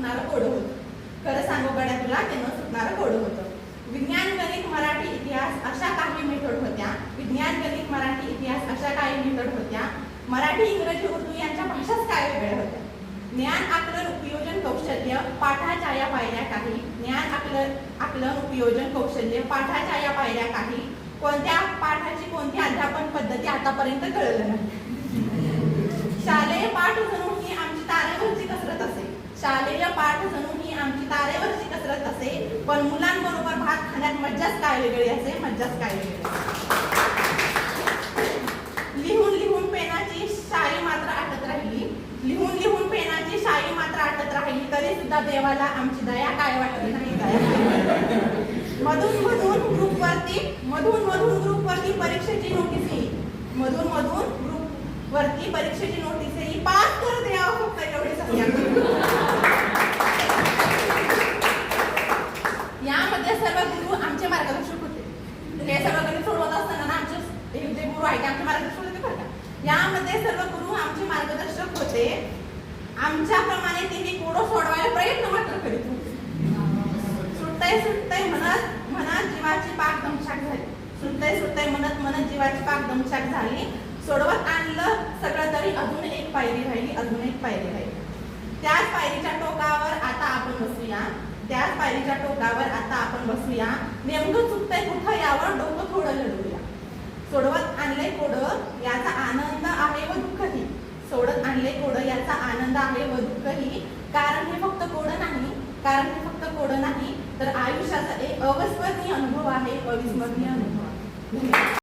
सुटणारं code होतं. खरं सांगू गड्या तुला ते न सुटणारं कोड होतं. विज्ञान, गणित, मराठी, इतिहास अशा काही मेथड होत्या. विज्ञान, गणित, मराठी, इतिहास अशा काही मेथड होत्या. मराठी, इंग्रजी, उर्दू यांच्या भाषाच काय वेगळ्या होत्या. ज्ञान, आकलन, उपयोजन, कौशल्य पाठाच्या या पायऱ्या काही. ज्ञान, आकलन, उपयोजन, कौशल्य पाठाच्या या पायऱ्या काही. कोणत्या पाठाची कोणती अध्यापन पद्धती आतापर्यंत कळलं नाही. शालेय पाठ जणू ही आमची तारेवरची कसरत असे. शालेय पाठ जणू ही आमची तारेवरची कसरत असे. पण मुलांबरोबर भात खाण्यात मज्जाच काय वेगळी असे. मज्जाच काय वेगळी. लिहून लिहून पेनाची शाई मात्र आटत राहिली. लिहून लिहून पेनाची शाई मात्र आटत राहिली. तरी सुद्धा देवाला आमची दया काय वाटली नाही. दया मधून मधून ग्रुपवरती परीक्षेची नोटीस येईल. मधून ग्रुपवरती परीक्षेची नोटीस येईल. पास कर द्यावं फक्त एवढीच असते. यामध्ये सर्व गुरु आमचे मार्गदर्शक होते. हे सगळं गणित सोडवत असताना ना आमचे जे गुरु आहेत आमचे मार्गदर्शक होते बरं का. यामध्ये सर्व गुरु आमचे मार्गदर्शक होते. आमच्याप्रमाणे त्यांनी कोडं सोडवायला प्रयत्न मात्र करीत होते. सुटतय म्हणत जीवाची पाक दमछाक झाली. सुटतय म्हणत जीवाची पाक दमछाक झाली. सोडवत आणलं सगळं तरी अजून एक पायरी राहिली. त्याच पायरीच्या टोकावर आता आपण बसूया. नेमकं चुकतंय कुठं यावर डोकं थोडं लढवूया. सोडवत आणलंय कोडं याचा आनंद आहे व दुःखही. सोडत आणले कोडं याचा आनंद आहे व दुःखही. कारण हे फक्त कोडं नाही तर आयुष्याचा एक अविस्मरणीय अनुभव आहे.